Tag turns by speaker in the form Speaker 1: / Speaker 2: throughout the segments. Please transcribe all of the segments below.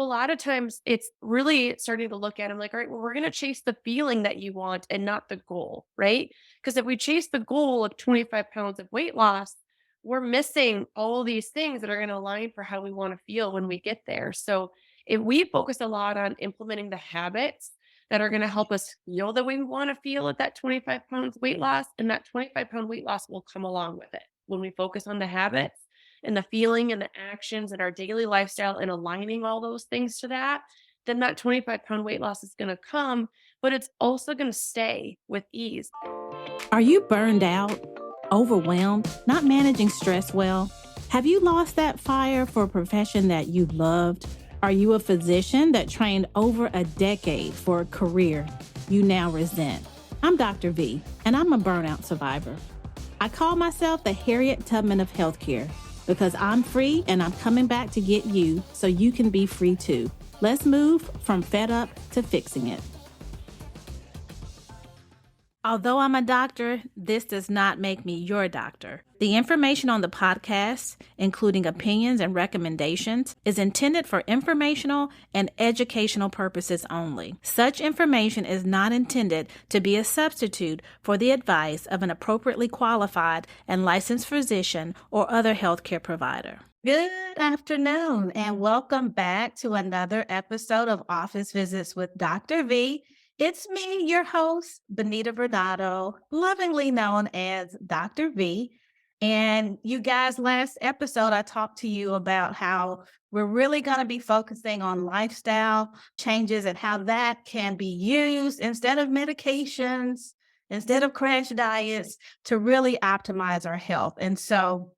Speaker 1: A lot of times it's really starting to look at 'em like, "All right, well, we're gonna chase the feeling that you want and not the goal," right? Because if we chase the goal of 25 pounds of weight loss, we're missing all these things that are gonna align for how we wanna feel when we get there. So, if we focus a lot on implementing the habits that are gonna help us feel the way we wanna feel at that 25 pounds weight loss, and that 25-pound weight loss will come along with it. When we focus on the habits and the feeling and the actions and our daily lifestyle and aligning all those things to that, then that 25-pound weight loss is going to come, but it's also going to stay with ease.
Speaker 2: Are you burned out, overwhelmed, not managing stress well? Have you lost that fire for a profession that you loved? Are you a physician that trained over a decade for a career you now resent? I'm Dr. V, and I'm a burnout survivor. I call myself the Harriet Tubman of healthcare because I'm free and I'm coming back to get you so you can be free too. Let's move from fed up to fixing it. Although I'm a doctor, this does not make me your doctor. The information on the podcast, including opinions and recommendations, is intended for informational and educational purposes only. Such information is not intended to be a substitute for the advice of an appropriately qualified and licensed physician or other healthcare provider. Good afternoon, and welcome back to another episode of Office Visits with Dr. V. It's me, your host, Benita Bernardo, lovingly known as Dr. V. And you guys, last episode, I talked to you about how we're really going to be focusing on lifestyle changes and how that can be used instead of medications, instead of crash diets, to really optimize our health. And so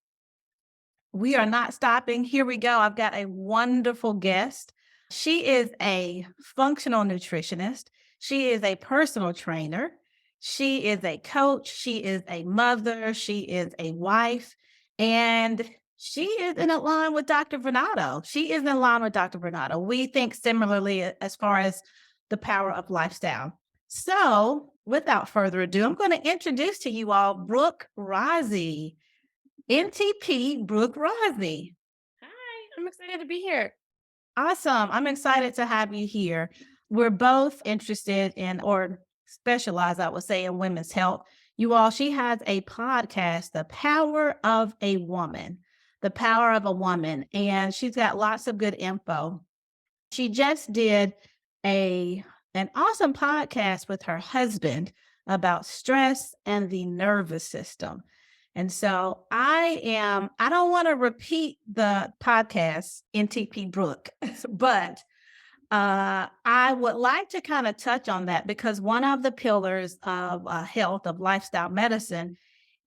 Speaker 2: we are not stopping. Here we go. I've got a wonderful guest. She is a functional nutritionist. She is a personal trainer. She is a coach. She is a mother. She is a wife. And she is in line with Dr. Bernardo. She is in line with Dr. Bernardo. We think similarly as far as the power of lifestyle. So without further ado, I'm going to introduce to you all Brooke Rozzy. NTP Brooke Rozzy.
Speaker 1: Hi, I'm excited to be here.
Speaker 2: Awesome. I'm excited to have you here. We're both interested in or specialize, I would say, in women's health. You all, she has a podcast, The Power of a Woman. The Power of a Woman. And she's got lots of good info. She just did an awesome podcast with her husband about stress and the nervous system. And so I don't want to repeat the podcast NTP Brooke, but I would like to kind of touch on that because one of the pillars of health, of lifestyle medicine,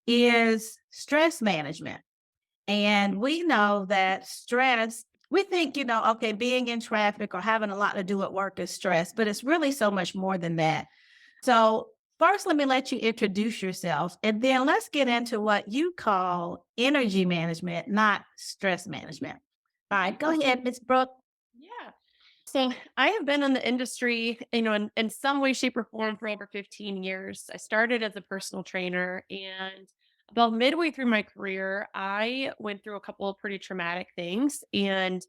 Speaker 2: is stress management. And we know that stress, we think, okay, being in traffic or having a lot to do at work is stress, but it's really so much more than that. So first, let me let you introduce yourself, and then let's get into what you call energy management, not stress management. All right, go ahead, Ms. Brooke.
Speaker 1: Yeah. So I have been in the industry, in some way, shape, or form for over 15 years. I started as a personal trainer, and about midway through my career, I went through a couple of pretty traumatic things and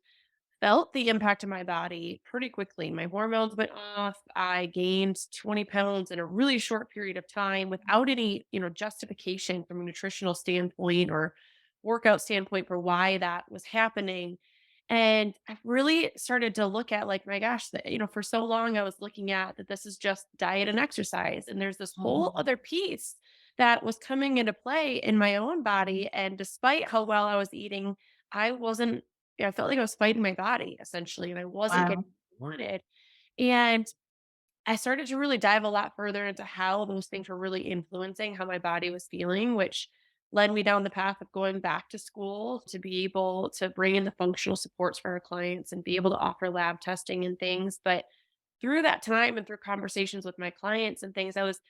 Speaker 1: felt the impact of my body pretty quickly. My hormones went off. I gained 20 pounds in a really short period of time without any, justification from a nutritional standpoint or workout standpoint for why that was happening. And I really started to look at like, my gosh, for so long I was looking at that this is just diet and exercise. And there's this whole
Speaker 2: Mhm.
Speaker 1: other piece that was coming into play in my own body. And despite how well I was eating, I wasn't, I felt like I was fighting my body essentially, and I wasn't getting
Speaker 2: Wow.
Speaker 1: what I wanted. And I started to really dive a lot further into how those things were really influencing how my body was feeling, which led me down the path of going back to school to be able to bring in the functional supports for our clients and be able to offer lab testing and things. But through that time and through conversations with my clients and things, I was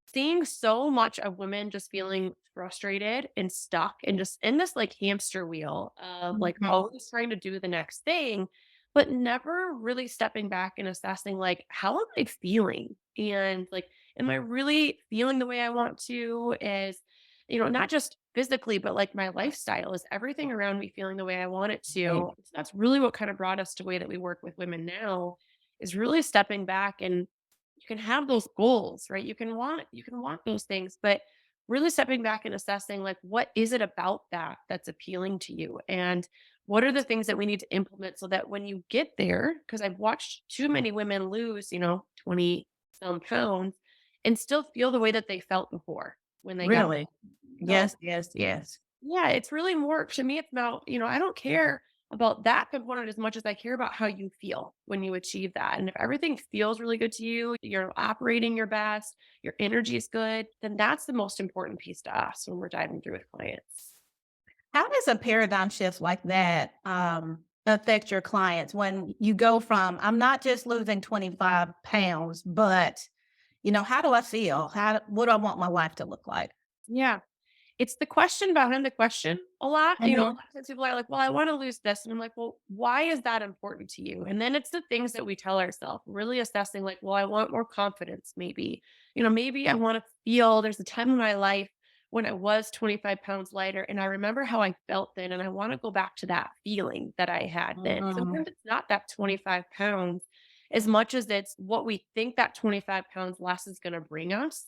Speaker 1: seeing so much of women just feeling frustrated and stuck and just in this like hamster wheel of like
Speaker 2: Mhm.
Speaker 1: always trying to do the next thing, but never really stepping back and assessing like, how am I feeling? And like, am I really feeling the way I want to? Is, not just physically, but like my lifestyle is everything around me feeling the way I want it to.
Speaker 2: Right.
Speaker 1: So that's really what kind of brought us to the way that we work with women now is really stepping back, and you can have those goals, right? You can want those things, but really stepping back and assessing like what is it about that that's appealing to you, and what are the things that we need to implement so that when you get there, because I've watched too many women lose, 20 some pounds and still feel the way that they felt before when they got.
Speaker 2: Really?
Speaker 1: No,
Speaker 2: Yes, yes, yes.
Speaker 1: yeah, it's really more to me, it's about, I don't care about that component as much as I care about how you feel when you achieve that. And if everything feels really good to you, you're operating your best, your energy is good, then that's the most important piece to us when we're diving through with clients.
Speaker 2: How does a paradigm shift like that affect your clients when you go from, I'm not just losing 25 pounds, but, how do I feel? What do I want my life to look like?
Speaker 1: Yeah. It's the question behind the question a lot. A lot
Speaker 2: Mhm.
Speaker 1: of times people are like, well, I want to lose this. And I'm like, well, why is that important to you? And then it's the things that we tell ourselves, really assessing like, well, I want more confidence, maybe. Maybe I want to feel there's a time in my life when I was 25 pounds lighter. And I remember how I felt then. And I want to go back to that feeling that I had then.
Speaker 2: Mhm.
Speaker 1: Sometimes it's not that 25 pounds as much as it's what we think that 25 pounds less is going to bring us.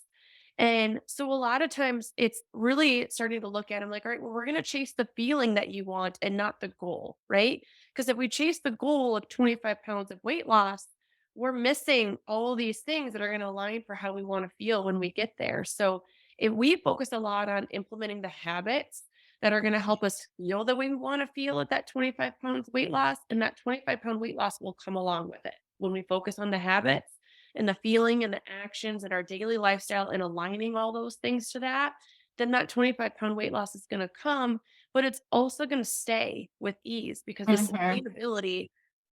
Speaker 1: And so a lot of times it's really starting to look at 'em like, all right, well, we're going to chase the feeling that you want and not the goal, right? Because if we chase the goal of 25 pounds of weight loss, we're missing all these things that are going to align for how we want to feel when we get there. So if we focus a lot on implementing the habits that are going to help us feel the way we want to feel at that 25 pounds weight loss, and that 25-pound weight loss will come along with it. When we focus on the habits, and the feeling and the actions and our daily lifestyle and aligning all those things to that, then that 25-pound weight loss is going to come, but it's also going to stay with ease because the
Speaker 2: Mhm.
Speaker 1: sustainability.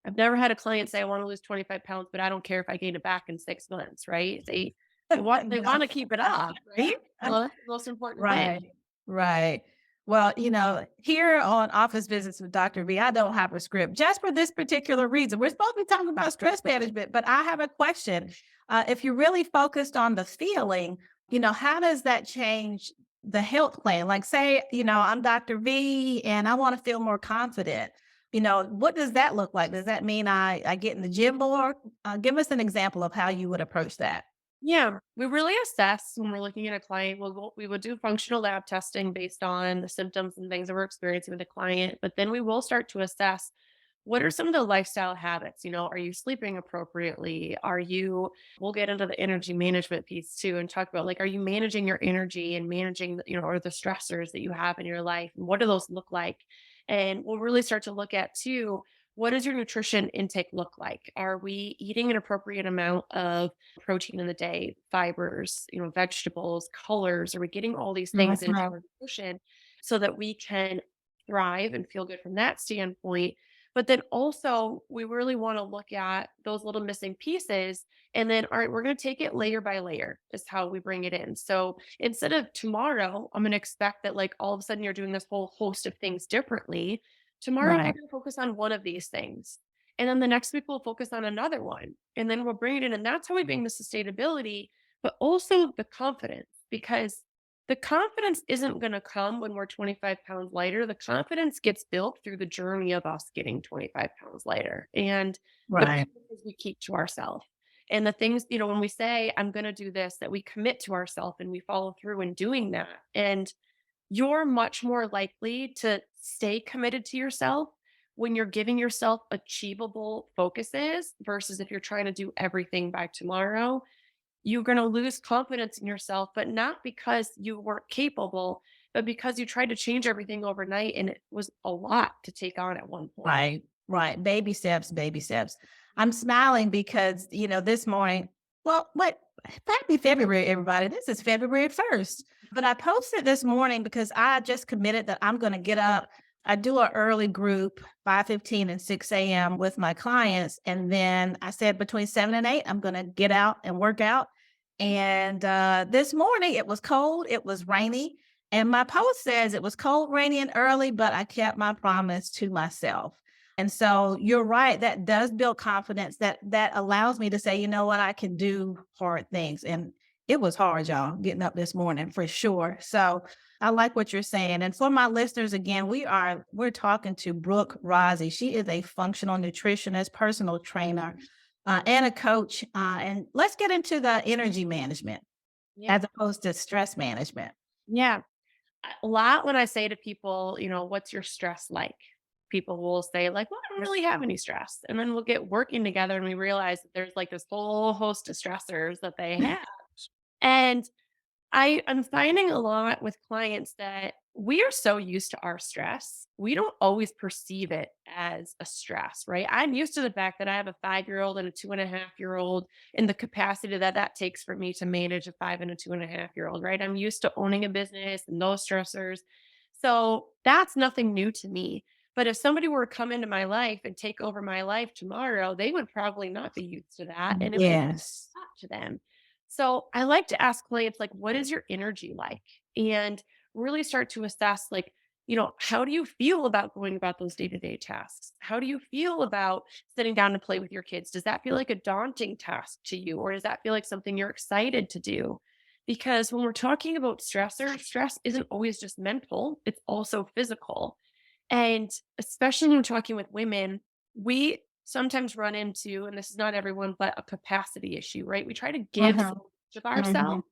Speaker 1: I've never had a client say, I want to lose 25 pounds, but I don't care if I gain it back in 6 months, right? They want to keep it up, right? Well, that's the most important thing.
Speaker 2: Right, right. Well, here on Office Visits with Dr. V, I don't have a script just for this particular reason. We're supposed to be talking about stress management, but I have a question. If you're really focused on the feeling, how does that change the health plan? Like, say, I'm Dr. V and I want to feel more confident. What does that look like? Does that mean I get in the gym more? Give us an example of how you would approach that.
Speaker 1: Yeah, we really assess when we're looking at a client. We will do functional lab testing based on the symptoms and things that we're experiencing with the client, but then we will start to assess what are some of the lifestyle habits. Are you sleeping appropriately? We'll get into the energy management piece too and talk about like, are you managing your energy and managing, or the stressors that you have in your life? And what do those look like? And we'll really start to look at too, what does your nutrition intake look like? Are we eating an appropriate amount of protein in the day, fibers, vegetables, colors? Are we getting all these things into
Speaker 2: Mhm.
Speaker 1: our nutrition so that we can thrive and feel good from that standpoint? But then also, we really want to look at those little missing pieces. And then, all right, we're going to take it layer by layer, is how we bring it in. So instead of tomorrow, I'm going to expect that, like, all of a sudden you're doing this whole host of things differently. Tomorrow, we're
Speaker 2: Right.
Speaker 1: going to focus on one of these things. And then the next week, we'll focus on another one. And then we'll bring it in. And that's how we bring the sustainability, but also the confidence, because the confidence isn't going to come when we're 25 pounds lighter. The confidence gets built through the journey of us getting 25 pounds lighter and the
Speaker 2: Right.
Speaker 1: promises we keep to ourselves. And the things, when we say, I'm going to do this, that we commit to ourselves and we follow through in doing that. And you're much more likely to stay committed to yourself when you're giving yourself achievable focuses versus if you're trying to do everything by tomorrow. You're going to lose confidence in yourself, but not because you weren't capable, but because you tried to change everything overnight and it was a lot to take on at one point.
Speaker 2: Right, right. Baby steps, baby steps. I'm smiling because, this morning, well, what happy February, everybody. This is February 1st. But I posted this morning because I just committed that I'm going to get up. I do an early group, 5:15 and 6 a.m. with my clients. And then I said between 7 and 8, I'm going to get out and work out. And this morning it was cold, it was rainy, and my post says it was cold, rainy, and early, but I kept my promise to myself. And so you're right, that does build confidence that allows me to say, you know what, I can do hard things. And it was hard, y'all, getting up this morning for sure. So I like what you're saying. And for my listeners, again, we're talking to Brooke Rozzy. She is a functional nutritionist, personal trainer, and a coach. And let's get into the energy management
Speaker 1: Yeah.
Speaker 2: as opposed to stress management.
Speaker 1: Yeah. A lot when I say to people, what's your stress like? People will say, like, well, I don't really have any stress. And then we'll get working together and we realize that there's like this whole host of stressors that they have. And I'm finding a lot with clients that we are so used to our stress, we don't always perceive it as a stress, right? I'm used to the fact that I have a 5-year-old and a 2.5-year-old and the capacity that that takes for me to manage a 5 and a 2.5-year-old, right? I'm used to owning a business and those stressors. So that's nothing new to me. But if somebody were to come into my life and take over my life tomorrow, they would probably not be used to that. And it would be
Speaker 2: Yes.
Speaker 1: a lot to them. So I like to ask clients, like, what is your energy like? And really start to assess, like, how do you feel about going about those day to day tasks? How do you feel about sitting down to play with your kids? Does that feel like a daunting task to you? Or does that feel like something you're excited to do? Because when we're talking about stressors, stress isn't always just mental, it's also physical. And especially when we're talking with women, we sometimes run into, and this is not everyone, but a capacity issue, right? We try to give so
Speaker 2: Mhm,
Speaker 1: much of ourselves.
Speaker 2: mhm.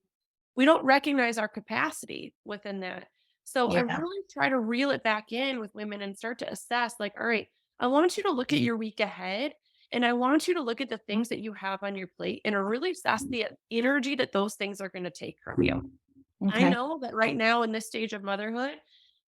Speaker 1: We don't recognize our capacity within that. So I
Speaker 2: Yeah.
Speaker 1: really try to reel it back in with women and start to assess, like, all right, I want you to look at your week ahead and I want you to look at the things that you have on your plate and to really assess the energy that those things are going to take from you. I
Speaker 2: Okay.
Speaker 1: know that right now in this stage of motherhood,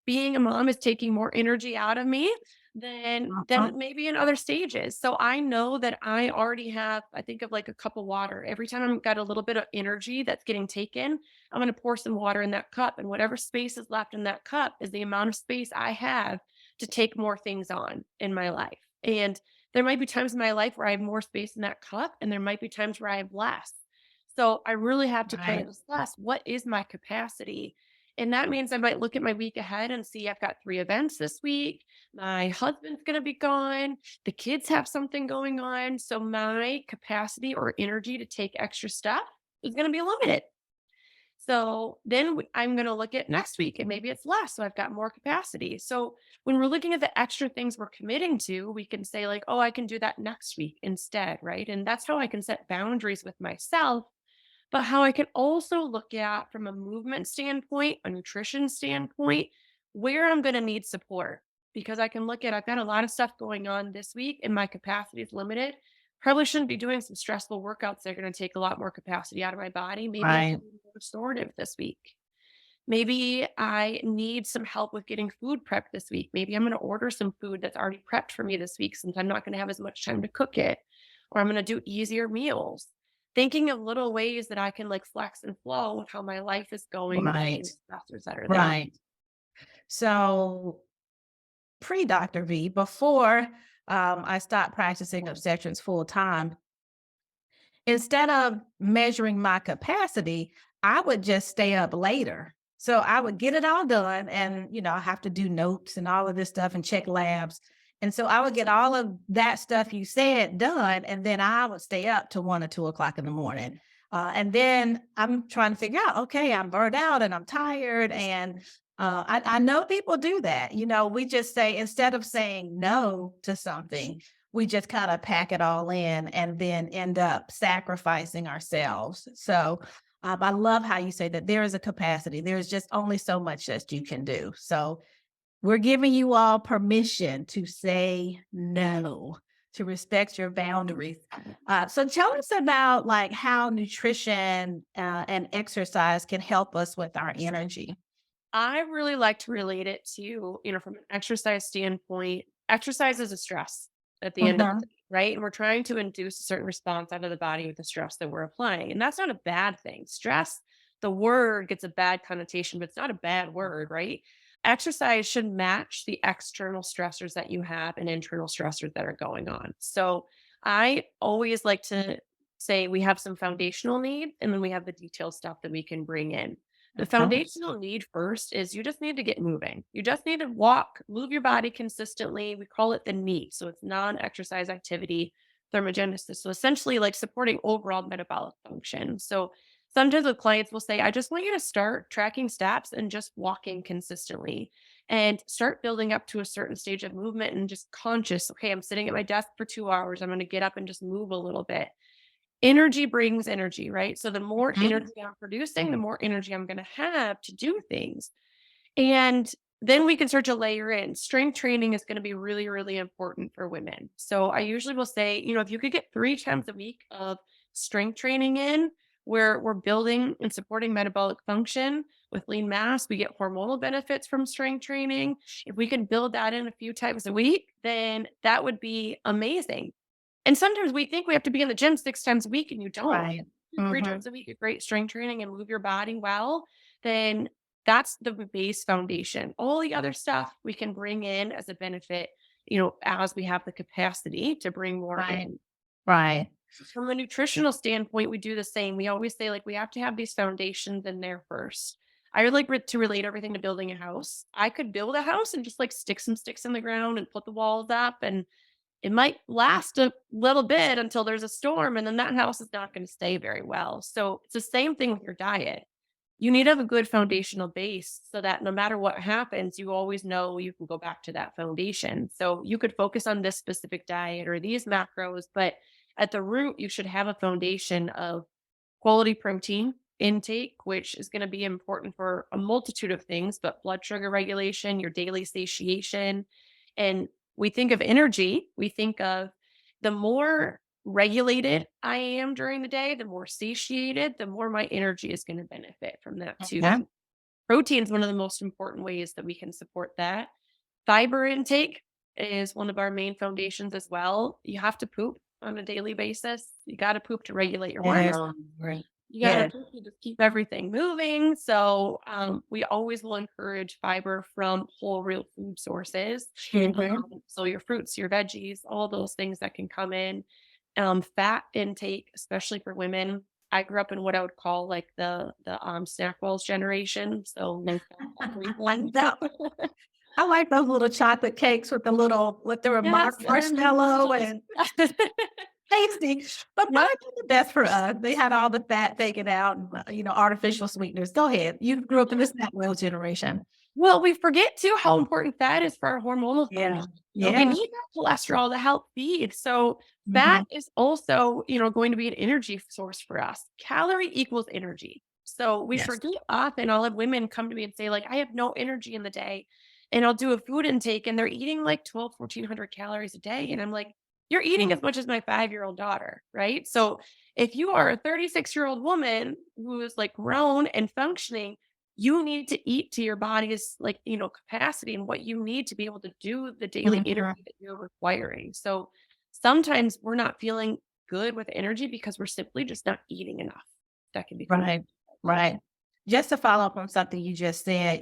Speaker 1: being a mom is taking more energy out of me
Speaker 2: Uh-huh.
Speaker 1: than maybe in other stages. So I know that I already have, I think of like a cup of water. Every time I've got a little bit of energy that's getting taken, I'm going to pour some water in that cup. And whatever space is left in that cup is the amount of space I have to take more things on in my life. And there might be times in my life where I have more space in that cup, and there might be times where I have less. So I really have to kind
Speaker 2: Right.
Speaker 1: of assess what is my capacity. And that means I might look at my week ahead and see I've got 3 events this week. My husband's going to be gone. The kids have something going on. So my capacity or energy to take extra stuff is going to be limited. So then I'm going to look at next week and maybe it's less. So I've got more capacity. So when we're looking at the extra things we're committing to, we can say, like, oh, I can do that next week instead. Right. And that's how I can set boundaries with myself, but how I can also look at from a movement standpoint, a nutrition standpoint, where I'm going to need support. Because I can look at, I've got a lot of stuff going on this week and my capacity is limited. Probably shouldn't be doing some stressful workouts that are going to take a lot more capacity out of my body. Maybe I can
Speaker 2: Right.
Speaker 1: be more restorative this week. Maybe I need some help with getting food prepped this week. Maybe I'm going to order some food that's already prepped for me this week since I'm not going to have as much time to cook it. Or I'm going to do easier meals. Thinking of little ways that I can like flex and flow with how my life is going
Speaker 2: Right.
Speaker 1: between the stressors that are there.
Speaker 2: Right. So pre Dr. V, before I stopped practicing obstetrics full time, instead of measuring my capacity, I would just stay up later. So I would get it all done and, I have to do notes and all of this stuff and check labs. And so I would get all of that stuff you said done. And then I would stay up till 1 or 2 o'clock in the morning. And then I'm trying to figure out, okay, I'm burned out and I'm tired. And I know people do that. We just say, instead of saying no to something, we just kind of pack it all in and then end up sacrificing ourselves. So I love how you say that there is a capacity. There's just only so much that you can do. So we're giving you all permission to say no, to respect your boundaries. So tell us about like how nutrition and exercise can help us with our energy.
Speaker 1: I really like to relate it to, from an exercise standpoint, exercise is a stress at the end of the
Speaker 2: Mhm.
Speaker 1: day, right? And we're trying to induce a certain response out of the body with the stress that we're applying. And that's not a bad thing. Stress, the word gets a bad connotation, but it's not a bad word, right? Exercise should match the external stressors that you have and internal stressors that are going on. So I always like to say we have some foundational need and then we have the detailed stuff that we can bring in. The
Speaker 2: Mhm.
Speaker 1: foundational need first is you just need to get moving. You just need to walk, move your body consistently. We call it the NEAT. So it's non exercise activity thermogenesis. So essentially, like supporting overall metabolic function. So sometimes with clients will say, I just want you to start tracking steps and just walking consistently and start building up to a certain stage of movement and just conscious. Okay, I'm sitting at my desk for 2 hours. I'm going to get up and just move a little bit. Energy brings energy, right? So the more
Speaker 2: Mhm.
Speaker 1: energy I'm producing, the more energy I'm going to have to do things. And then we can start to layer in. Strength training is going to be really, really important for women. So I usually will say, if you could get 3 times a week of strength training in, where we're building and supporting metabolic function with lean mass, we get hormonal benefits from strength training. If we can build that in a few times a week, then that would be amazing. And sometimes we think we have to be in the gym 6 times a week, and you don't.
Speaker 2: Right.
Speaker 1: Do 3
Speaker 2: Mhm.
Speaker 1: times a week of great strength training and move your body well, then that's the base foundation. All the other stuff we can bring in as a benefit, as we have the capacity to bring more
Speaker 2: Right.
Speaker 1: in.
Speaker 2: Right.
Speaker 1: From a nutritional standpoint, we do the same. We always say, like, we have to have these foundations in there first. I would like to relate everything to building a house. I could build a house and just like stick some sticks in the ground and put the walls up, and it might last a little bit until there's a storm, and then that house is not going to stay very well. So it's the same thing with your diet. You need to have a good foundational base so that no matter what happens, you always know you can go back to that foundation. So you could focus on this specific diet or these macros, but at the root, you should have a foundation of quality protein intake, which is going to be important for a multitude of things, but blood sugar regulation, your daily satiation. And we think of energy, we think of the more regulated I am during the day, the more satiated, the more my energy is going to benefit from that too.
Speaker 2: Okay.
Speaker 1: Protein is one of the most important ways that we can support that. Fiber intake is one of our main foundations as well. You have to poop on a daily basis. You got to poop to regulate your
Speaker 2: Yes.
Speaker 1: hormones.
Speaker 2: Right.
Speaker 1: You gotta
Speaker 2: Yes.
Speaker 1: poop to just keep everything moving. So we always will encourage fiber from whole real food sources.
Speaker 2: Mhm.
Speaker 1: So your fruits, your veggies, all those things that can come in. Fat intake, especially for women. I grew up in what I would call like the snack walls generation. So no fat everyone.
Speaker 2: No, I like those little chocolate cakes with the little with the
Speaker 1: Yes.
Speaker 2: marshmallow and tasty, but mine
Speaker 1: Yep.
Speaker 2: are the best for us. They had all the fat taken out and, artificial sweeteners. Go ahead. You grew up in the snack wheel generation.
Speaker 1: Well, we forget too how important fat is for our hormonal
Speaker 2: Yeah.
Speaker 1: function. We
Speaker 2: Yeah.
Speaker 1: need that cholesterol to help feed. So fat
Speaker 2: Mhm.
Speaker 1: is also, going to be an energy source for us. Calorie equals energy. So we
Speaker 2: Yes.
Speaker 1: forget often. I'll have women come to me and say, like, I have no energy in the day. And I'll do a food intake and they're eating like 12, 1400 calories a day. And I'm like, you're eating as much as my 5-year-old daughter, right? So if you are a 36-year-old woman who is like grown and functioning, you need to eat to your body's like, capacity and what you need to be able to do the daily
Speaker 2: Mhm.
Speaker 1: energy that you're requiring. So sometimes we're not feeling good with energy because we're simply just not eating enough. That can become
Speaker 2: Right. Right. Just to follow up on something you just said,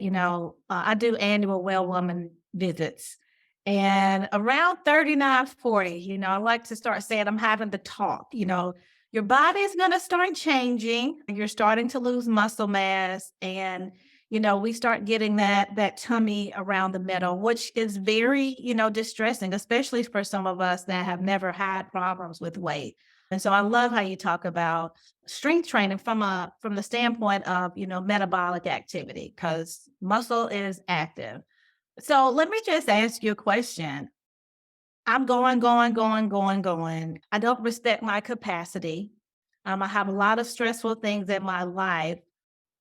Speaker 2: I do annual well woman visits. And around 39, 40, I like to start saying I'm having the talk, your body's going to start changing. You're starting to lose muscle mass. And, we start getting that tummy around the middle, which is very, distressing, especially for some of us that have never had problems with weight. And so I love how you talk about strength training from the standpoint of, metabolic activity because muscle is active. So let me just ask you a question. I'm going, going, going, going, going. I don't respect my capacity. I have a lot of stressful things in my life.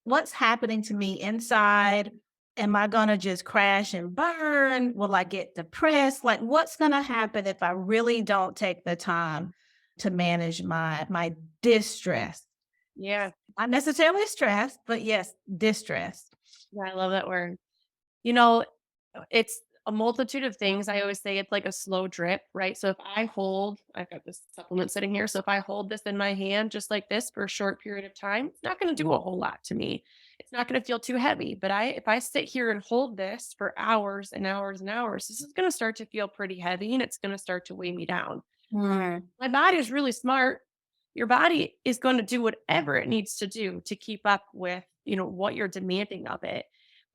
Speaker 2: What's happening to me inside? Am I gonna just crash and burn? Will I get depressed? Like, what's gonna happen if I really don't take the time to manage my distress?
Speaker 1: Yeah.
Speaker 2: Not necessarily stress, but yes, distress.
Speaker 1: Yeah. I love that word. You know, it's a multitude of things. I always say it's like a slow drip, right? So if I've got this supplement sitting here. So if I hold this in my hand just like this for a short period of time, it's not going to do a whole lot to me. It's not going to feel too heavy. But if I sit here and hold this for hours and hours and hours, this is going to start to feel pretty heavy and it's going to start to weigh me down.
Speaker 2: Mm,
Speaker 1: My body is really smart. Your body is going to do whatever it needs to do to keep up with, what you're demanding of it.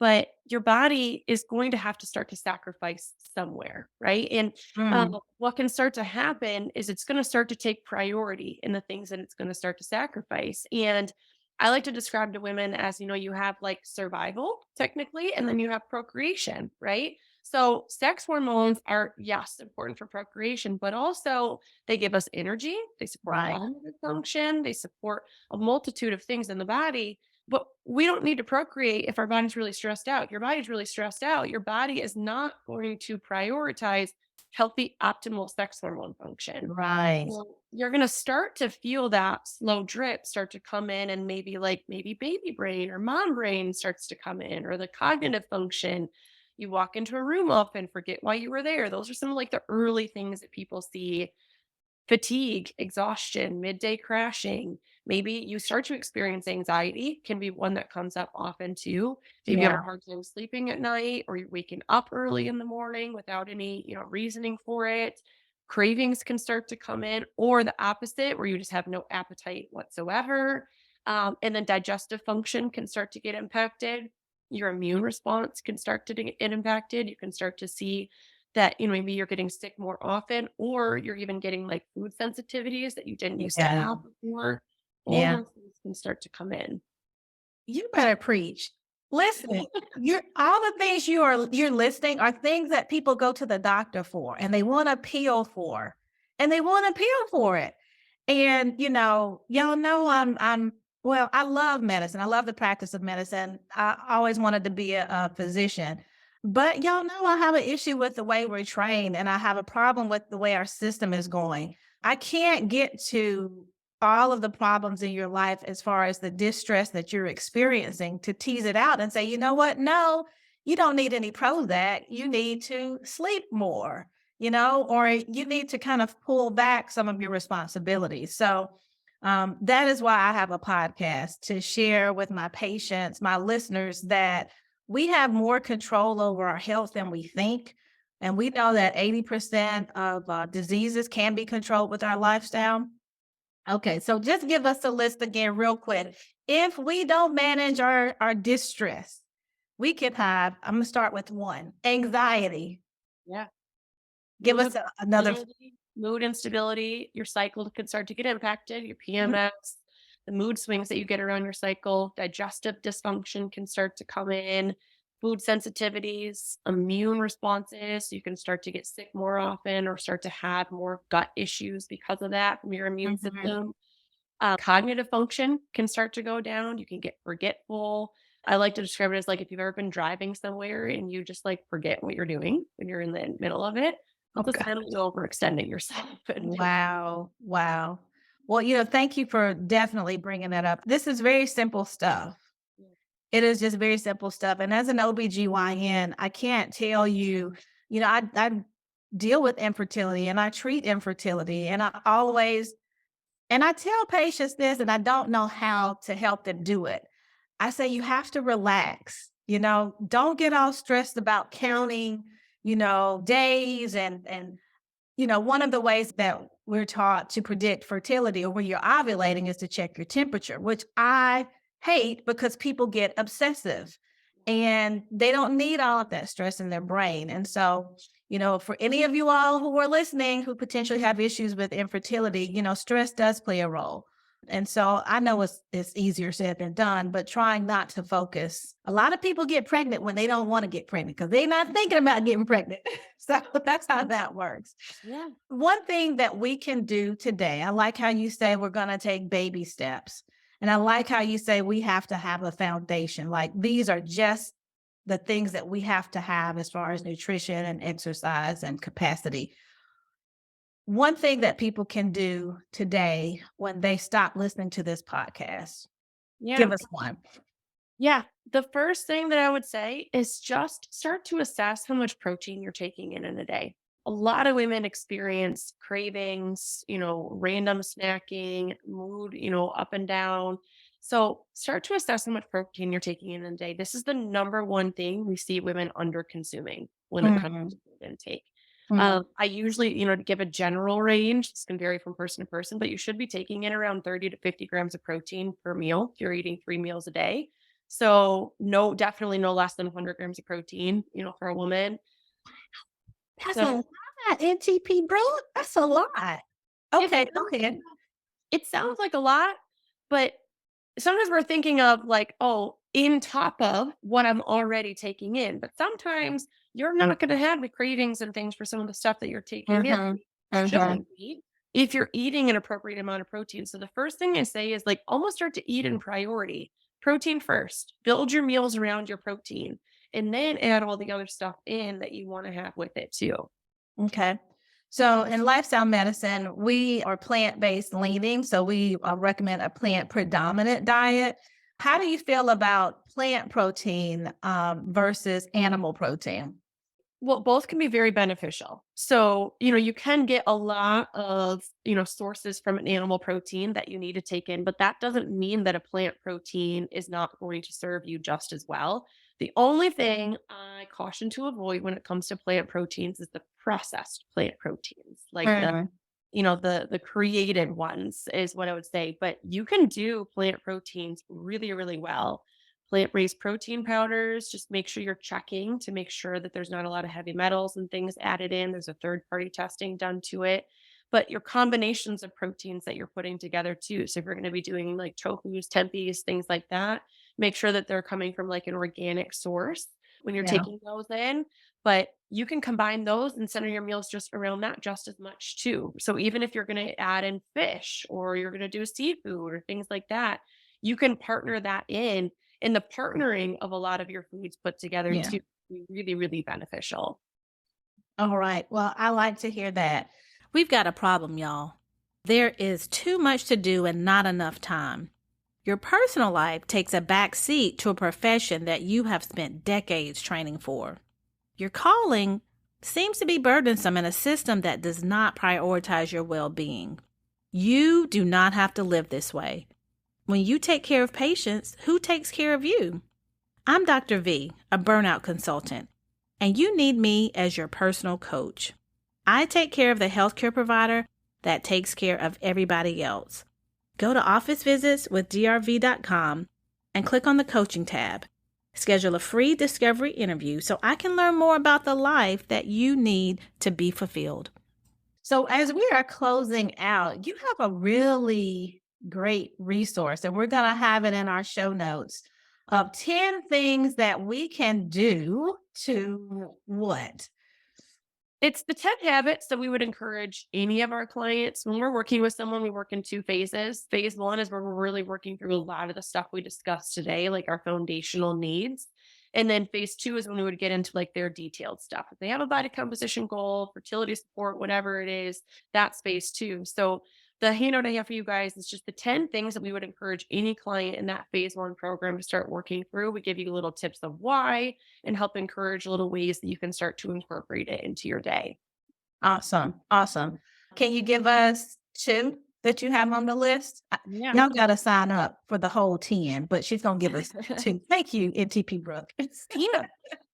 Speaker 1: But your body is going to have to start to sacrifice somewhere, right? And
Speaker 2: mm,
Speaker 1: what can start to happen is it's going to start to take priority in the things that it's going to start to sacrifice. And I like to describe to women as, you have like survival technically, and then you have procreation, right? So sex hormones are, yes, important for procreation, but also they give us energy, they support
Speaker 2: Right.
Speaker 1: cognitive function, they support a multitude of things in the body. But we don't need to procreate if our body's really stressed out. Your body's really stressed out. Your body is not going to prioritize healthy, optimal sex hormone function.
Speaker 2: Right.
Speaker 1: Well, you're gonna start to feel that slow drip start to come in, and maybe baby brain or mom brain starts to come in, or the cognitive function. You walk into a room often, forget why you were there. Those are some of like the early things that people see. Fatigue, exhaustion, midday crashing. Maybe you start to experience anxiety, can be one that comes up often too. Maybe you have
Speaker 2: Yeah.
Speaker 1: a hard time sleeping at night, or you're waking up early in the morning without any, reasoning for it. Cravings can start to come in, or the opposite, where you just have no appetite whatsoever. And then digestive function can start to get impacted. Your immune response can start to get impacted. You can start to see that, maybe you're getting sick more often, or you're even getting like food sensitivities that you didn't used to
Speaker 2: Yeah.
Speaker 1: have before. All
Speaker 2: Yeah.
Speaker 1: those things can start to come in.
Speaker 2: You better preach. Listen, you're all the things you're listing are things that people go to the doctor for and they want to appeal for. And they want to appeal for it. And y'all know I'm well, I love medicine. I love the practice of medicine. I always wanted to be a physician. But y'all know I have an issue with the way we're trained and I have a problem with the way our system is going. I can't get to all of the problems in your life as far as the distress that you're experiencing to tease it out and say, you know what? No, you don't need any Prozac. You need to sleep more, or you need to kind of pull back some of your responsibilities. So that is why I have a podcast to share with my patients, my listeners, that we have more control over our health than we think. And we know that 80% of diseases can be controlled with our lifestyle. Okay, so just give us a list again real quick. If we don't manage our distress, we could have, I'm gonna start with one, anxiety.
Speaker 1: Yeah.
Speaker 2: Give us
Speaker 1: Mood
Speaker 2: another.
Speaker 1: instability, mood instability, your cycle could start to get impacted, your
Speaker 2: Mhm.
Speaker 1: PMS, the mood swings that you get around your cycle, digestive dysfunction can start to come in, food sensitivities, immune responses. You can start to get sick more often or start to have more gut issues because of that from your immune
Speaker 2: Mhm.
Speaker 1: system. Cognitive function can start to go down. You can get forgetful. I like to describe it as like if you've ever been driving somewhere and you just like forget what you're doing when you're in the middle of it.
Speaker 2: Oh,
Speaker 1: That's a
Speaker 2: God.
Speaker 1: sign of you overextending yourself. And
Speaker 2: Wow. Wow. Well, thank you for definitely bringing that up. This is very simple stuff. It is just very simple stuff. And as an OBGYN, I can't tell you, I deal with infertility and I treat infertility. And I tell patients this, and I don't know how to help them do it. I say, you have to relax, don't get all stressed about counting, days one of the ways that we're taught to predict fertility or when you're ovulating is to check your temperature, which I hate because people get obsessive and they don't need all of that stress in their brain. And so, for any of you all who are listening who potentially have issues with infertility, stress does play a role. And so I know it's easier said than done, but trying not to focus. A lot of people get pregnant when they don't want to get pregnant because they're not thinking about getting pregnant. So that's how that works.
Speaker 1: yeah,
Speaker 2: One thing that we can do today, I like how you say we're going to take baby steps. And I like how you say we have to have a foundation. Like these are just the things that we have to have as far as nutrition and exercise and capacity. One thing that people can do today when they stop listening to this podcast,
Speaker 1: yeah.
Speaker 2: give us one.
Speaker 1: Yeah. The first thing that I would say is just start to assess how much protein you're taking in a day. A lot of women experience cravings, random snacking, mood, up and down. So start to assess how much protein you're taking in a day. This is the number one thing we see women under consuming when it comes
Speaker 2: Mhm,
Speaker 1: to food intake.
Speaker 2: mhm.
Speaker 1: I usually, to give a general range, this can vary from person to person, but you should be taking in around 30 to 50 grams of protein per meal if you're eating 3 meals a day. So, no, definitely no less than 100 grams of protein, for a woman.
Speaker 2: That's a
Speaker 1: So,
Speaker 2: lot, NTP, bro. That's a lot.
Speaker 1: it
Speaker 2: Okay,
Speaker 1: sounds
Speaker 2: go ahead.
Speaker 1: it sounds like a lot, but sometimes we're thinking of like, oh, in top of what I'm already taking in. But sometimes you're not going to have the cravings and things for some of the stuff that you're taking in.
Speaker 2: Mhm. Mhm.
Speaker 1: Shouldn't be if you're eating an appropriate amount of protein. So the first thing I say is like almost start to eat in priority. Protein first. Build your meals around your protein and then add all the other stuff in that you want to have with it too.
Speaker 2: Okay. So in lifestyle medicine, we are plant-based leaning, so we recommend a plant predominant diet. How do you feel about plant protein versus animal protein?
Speaker 1: Well, both can be very beneficial. So, you can get a lot of, sources from an animal protein that you need to take in, but that doesn't mean that a plant protein is not going to serve you just as well. The only thing I caution to avoid when it comes to plant proteins is the processed plant proteins, like
Speaker 2: Mm.
Speaker 1: the created ones is what I would say. But you can do plant proteins really, really well. Plant-based protein powders, just make sure you're checking to make sure that there's not a lot of heavy metals and things added in. There's a third-party testing done to it. But your combinations of proteins that you're putting together too. So if you're going to be doing like tofus, tempes, things like that, make sure that they're coming from like an organic source when you're
Speaker 2: Yeah.
Speaker 1: taking those in. But you can combine those and center your meals just around that just as much too. So even if you're going to add in fish or you're going to do seafood or things like that, you can partner that in. And the partnering of a lot of your foods put together
Speaker 2: Yeah.
Speaker 1: too can be really, really beneficial.
Speaker 2: All right. Well, I like to hear that. We've got a problem, y'all. There is too much to do and not enough time. Your personal life takes a back seat to a profession that you have spent decades training for. Your calling seems to be burdensome in a system that does not prioritize your well being. You do not have to live this way. When you take care of patients, who takes care of you? I'm Dr. V, a burnout consultant, and you need me as your personal coach. I take care of the healthcare provider that takes care of everybody else. Go to officevisitswithdrv.com and click on the coaching tab. Schedule a free discovery interview so I can learn more about the life that you need to be fulfilled. So, as we are closing out, you have a really great resource, and we're going to have it in our show notes of 10 things that we can do to what?
Speaker 1: It's the 10 habits that we would encourage any of our clients. When we're working with someone, we work in two phases. Phase one is where we're really working through a lot of the stuff we discussed today, like our foundational needs. And then phase two is when we would get into like their detailed stuff. If they have a body composition goal, fertility support, whatever it is, that's phase two. So the handout I have for you guys is just the 10 things that we would encourage any client in that phase one program to start working through. We give you little tips of why and help encourage little ways that you can start to incorporate it into your day.
Speaker 2: Awesome. Awesome. Can you give us two that you have on the list?
Speaker 1: Yeah.
Speaker 2: Y'all got to sign up for the whole 10, but she's going to give us two. Thank you, NTP Brooke.
Speaker 1: Yeah.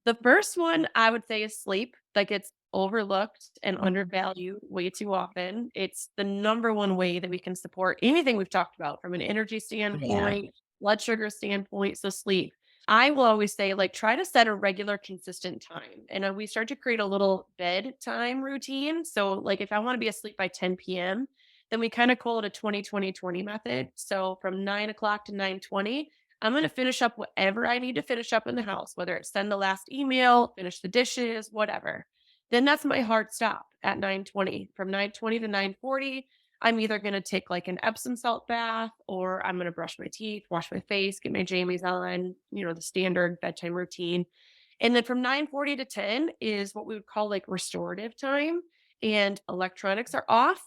Speaker 1: The first one I would say is sleep. Like it's overlooked and
Speaker 2: Mhm.
Speaker 1: undervalued way too often. It's the number one way that we can support anything we've talked about from an energy
Speaker 2: Yeah.
Speaker 1: standpoint, blood sugar standpoint. So sleep. I will always say, like, try to set a regular, consistent time. And we start to create a little bedtime routine. So, like, if I want to be asleep by 10 p.m., then we kind of call it a 20 20 20 method. So, from 9 o'clock to 9:20, I'm going to finish up whatever I need to finish up in the house, whether it's send the last email, finish the dishes, whatever. Then that's my hard stop at 9:20. From 9:20 to 9:40, I'm either going to take like an Epsom salt bath or I'm going to brush my teeth, wash my face, get my jammies on, the standard bedtime routine. And then from 9:40 to 10 is what we would call like restorative time and electronics are off.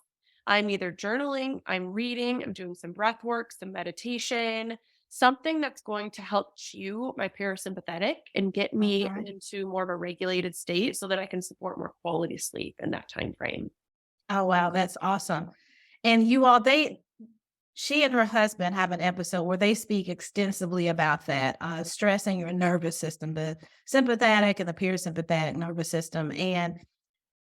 Speaker 1: I'm either journaling, I'm reading, I'm doing some breath work, some meditation, something that's going to help cue my parasympathetic and get me
Speaker 2: Mhm.
Speaker 1: into more of a regulated state so that I can support more quality sleep in that time frame.
Speaker 2: Oh, wow. That's awesome. And you all, she and her husband have an episode where they speak extensively about that, stressing your nervous system, the sympathetic and the parasympathetic nervous system. And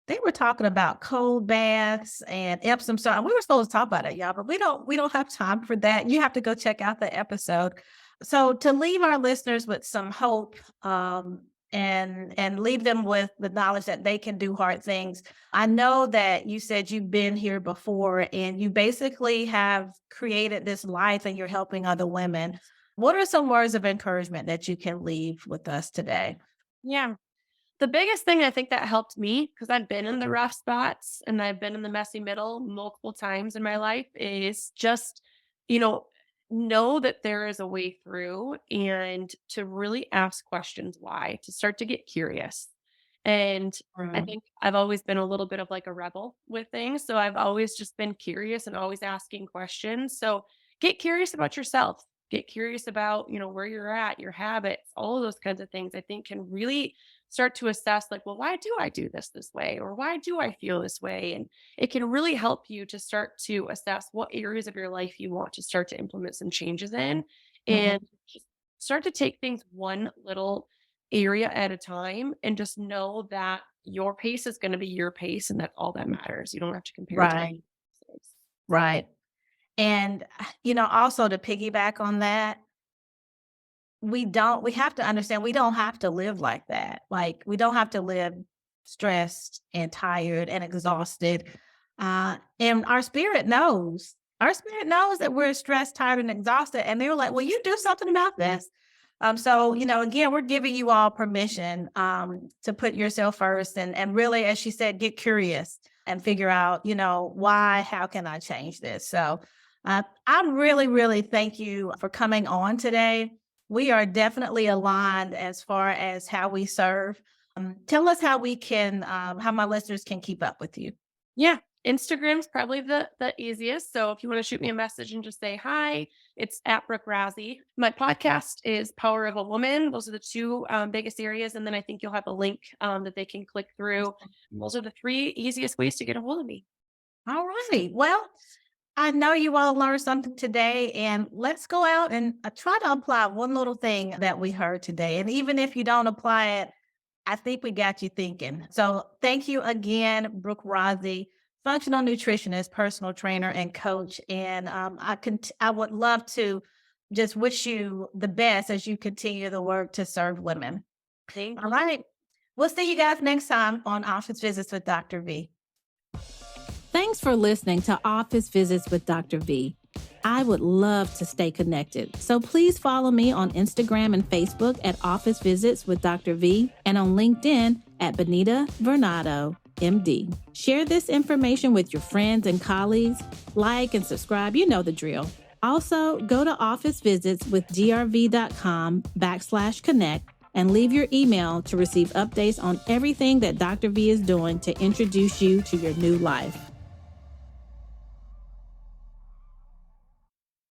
Speaker 2: they were talking about cold baths and Epsom salt. And we were supposed to talk about it, y'all, but we don't have time for that. You have to go check out the episode. So to leave our listeners with some hope, and leave them with the knowledge that they can do hard things. I know that you said you've been here before and you basically have created this life and you're helping other women. What are some words of encouragement that you can leave with us today?
Speaker 1: Yeah. The biggest thing I think that helped me, because I've been in the rough spots and I've been in the messy middle multiple times in my life, is just, you know that there is a way through and to really ask questions why, to start to get curious. And I
Speaker 2: Right.
Speaker 1: think I've always been a little bit of like a rebel with things. So I've always just been curious and always asking questions. So get curious about yourself. Get curious about, where you're at, your habits, all of those kinds of things I think can really start to assess like, well, why do I do this way? Or why do I feel this way? And it can really help you to start to assess what areas of your life you want to start to implement some changes in
Speaker 2: Mhm.
Speaker 1: and just start to take things one little area at a time and just know that your pace is going to be your pace and that's all that matters. You don't have to compare it to
Speaker 2: Right, right. And, also to piggyback on that, we have to understand we don't have to live like that. Like, we don't have to live stressed and tired and exhausted. And our spirit knows. Our spirit knows that we're stressed, tired, and exhausted. And they're like, "Well, you do something about this?" So, again, we're giving you all permission to put yourself first and really, as she said, get curious and figure out, why, how can I change this? So I really, really thank you for coming on today. We are definitely aligned as far as how we serve. Tell us how how my listeners can keep up with you.
Speaker 1: Yeah, Instagram's probably the easiest. So if you want to shoot me a message and just say hi, it's at Brooke Rozzy. My podcast is Power of a Woman. Those are the two biggest areas, and then I think you'll have a link that they can click through. And those are the three easiest ways to get a hold of me.
Speaker 2: All right. Well, I know you all learned something today, and let's go out and try to apply one little thing that we heard today. And even if you don't apply it, I think we got you thinking. So thank you again, Brooke Rozzy, functional nutritionist, personal trainer, and coach. And I would love to just wish you the best as you continue the work to serve women.
Speaker 1: Thank
Speaker 2: All
Speaker 1: you.
Speaker 2: right. We'll see you guys next time on Office Visits with Dr. V.
Speaker 3: Thanks for listening to Office Visits with Dr. V. I would love to stay connected, so please follow me on Instagram and Facebook at Office Visits with Dr. V and on LinkedIn at Benita Vernado, MD. Share this information with your friends and colleagues. Like and subscribe, you know the drill. Also, go to officevisitswithdrv.com/connect and leave your email to receive updates on everything that Dr. V is doing to introduce you to your new life.